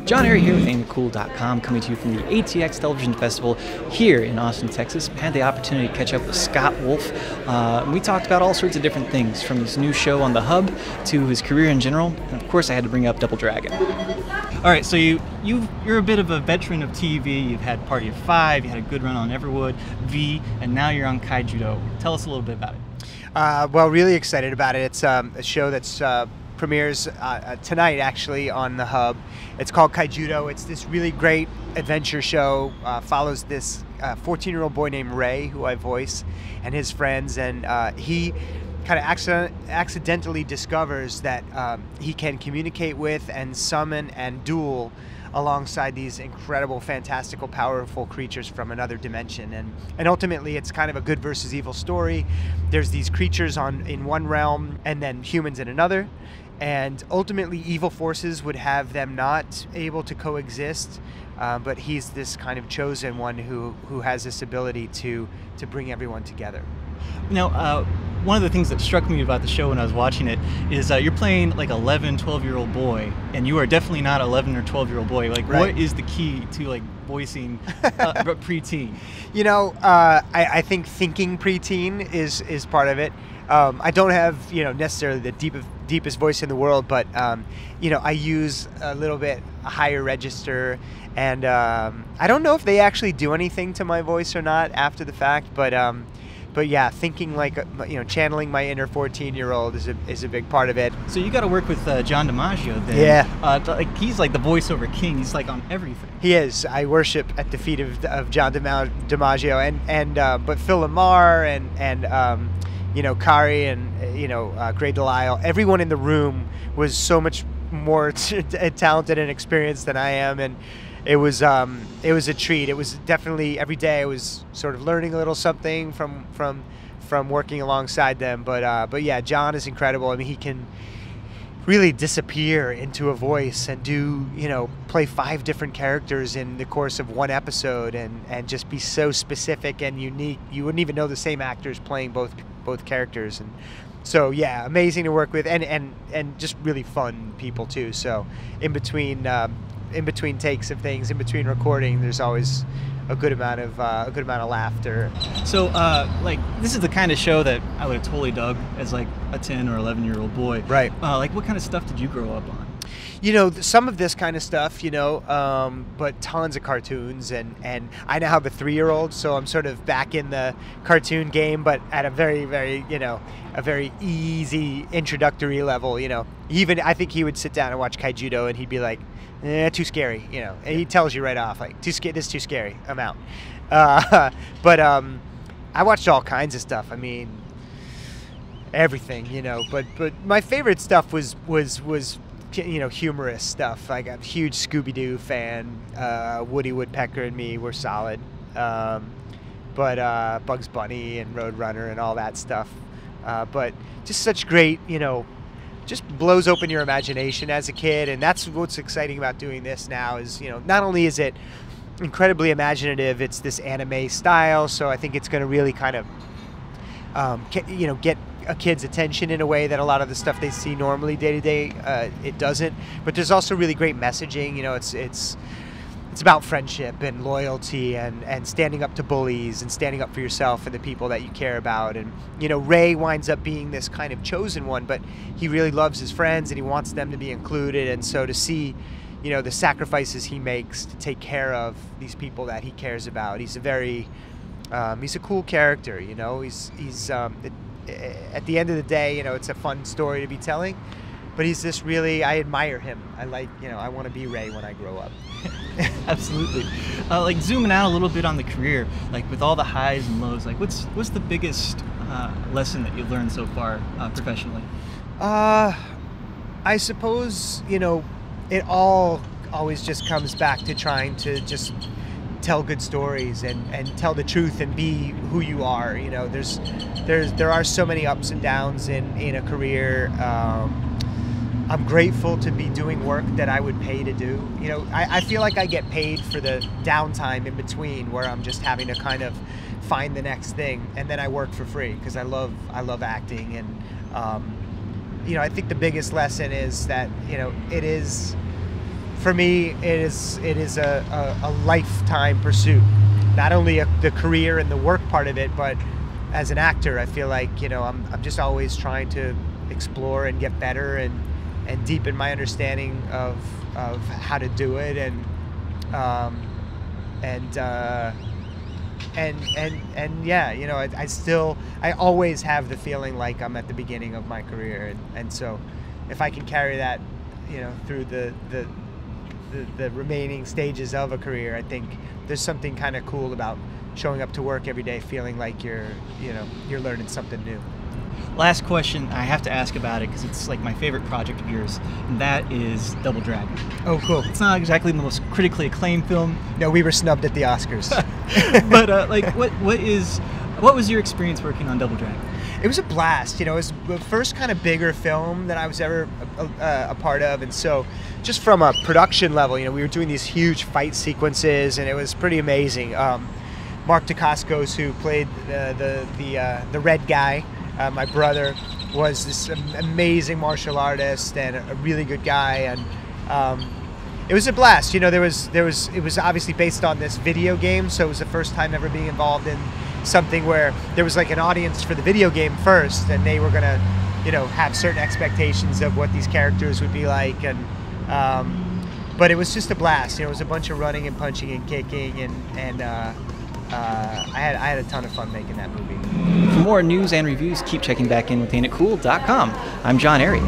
John Airy here with AimCool.com, coming to you from the ATX Television Festival here in Austin, Texas. I had the opportunity to catch up with Scott Wolf. We talked about all sorts of different things, from his new show on the Hub to his career in general, and of course I had to bring up Double Dragon. All right, so you're a bit of a veteran of TV. You've had Party of Five, you had a good run on Everwood, V, and now you're on Kaijudo. Tell us a little bit about it. Well, really excited about it. It's a show that's premieres tonight, actually, on the Hub. It's called Kaijudo. It's this really great adventure show. Follows this 14-year-old boy named Ray, who I voice, and his friends, and he kind of accidentally discovers that he can communicate with and summon and duel alongside these incredible, fantastical, powerful creatures from another dimension, and ultimately it's kind of a good versus evil story. There's these creatures in one realm and then humans in another, and ultimately evil forces would have them not able to coexist, but he's this kind of chosen one who has this ability to bring everyone together. Now, one of the things that struck me about the show when I was watching it is you're playing like 11, 12-year-old boy, and you are definitely not 11 or 12-year-old boy. Like, right. What is the key to like voicing preteen? You know, I think thinking preteen is part of it. I don't have, necessarily the deepest voice in the world, but I use a little bit higher register, and I don't know if they actually do anything to my voice or not after the fact, but yeah, thinking like, channeling my inner 14-year-old is a big part of it. So you got to work with John Dimaggio then. Yeah. He's like the voiceover king. He's like on everything. He is. I worship at the feet of John Dimaggio, but Phil Lamar and Kari and, Gray Delisle, everyone in the room was so much more talented and experienced than I am, and it was a treat. It was definitely, every day I was sort of learning a little something from working alongside them, but yeah, John is incredible. I mean, he can really disappear into a voice and play 5 different characters in the course of one episode, and just be so specific and unique. You wouldn't even know the same actors playing both characters, and so yeah, amazing to work with, and just really fun people too. So in between takes of things, in between recording, there's always a good amount of laughter. So like, this is the kind of show that I would have totally dug as like a 10 or 11-year-old boy. Right. Like, what kind of stuff did you grow up on? Some of this kind of stuff, but tons of cartoons, and I now have a 3-year-old, so I'm sort of back in the cartoon game, but at a very, very, a very easy introductory level. Even I think he would sit down and watch Kaijudo, and he'd be like, too scary, and he tells you right off, like, this is too scary, I'm out. But I watched all kinds of stuff. I mean, everything, but my favorite stuff was humorous stuff. Like, I'm a huge Scooby-Doo fan. Woody Woodpecker and me were solid. But Bugs Bunny and Roadrunner and all that stuff. But just such great, just blows open your imagination as a kid, and that's what's exciting about doing this now is, not only is it incredibly imaginative, it's this anime style, so I think it's going to really kind of, get a kid's attention in a way that a lot of the stuff they see normally day to day, it doesn't. But there's also really great messaging. It's about friendship and loyalty and standing up to bullies and standing up for yourself and the people that you care about. And Ray winds up being this kind of chosen one, but he really loves his friends and he wants them to be included. And so to see the sacrifices he makes to take care of these people that he cares about, he's a cool character. He's at the end of the day, it's a fun story to be telling, but he's this really, I admire him. I want to be Ray when I grow up. Absolutely. Like, zooming out a little bit on the career, like with all the highs and lows, like what's the biggest lesson that you've learned so far professionally? I suppose, it all always just comes back to trying to just tell good stories and tell the truth and be who you are. There are so many ups and downs in a career. I'm grateful to be doing work that I would pay to do. I feel like I get paid for the downtime in between, where I'm just having to kind of find the next thing, and then I work for free because I love acting, and You know, I think the biggest lesson is that, you know, it is, for me, it is a lifetime pursuit. Not only the career and the work part of it, but as an actor, I feel like, you know, I'm just always trying to explore and get better and deepen my understanding of how to do it, and yeah, you know, I always have the feeling like I'm at the beginning of my career, and so if I can carry that, you know, through the remaining stages of a career, I think there's something kind of cool about showing up to work every day feeling like you're learning something new. Last question, I have to ask about it because it's like my favorite project of yours, and that is Double Dragon. Oh, cool. It's not exactly the most critically acclaimed film. No, we were snubbed at the Oscars. But like, what was your experience working on Double Dragon? It was a blast. You know, it was the first kind of bigger film that I was ever a part of, and so just from a production level, you know, we were doing these huge fight sequences, and it was pretty amazing. Mark Dacascos, who played the red guy, my brother, was this amazing martial artist and a really good guy, and it was a blast. You know, it was obviously based on this video game, so it was the first time ever being involved in something where there was like an audience for the video game first, and they were gonna, you know, have certain expectations of what these characters would be like, and but it was just a blast. You know, it was a bunch of running and punching and kicking, and I had a ton of fun making that movie. For more news and reviews, keep checking back in with AinitCool.com. I'm John Airy.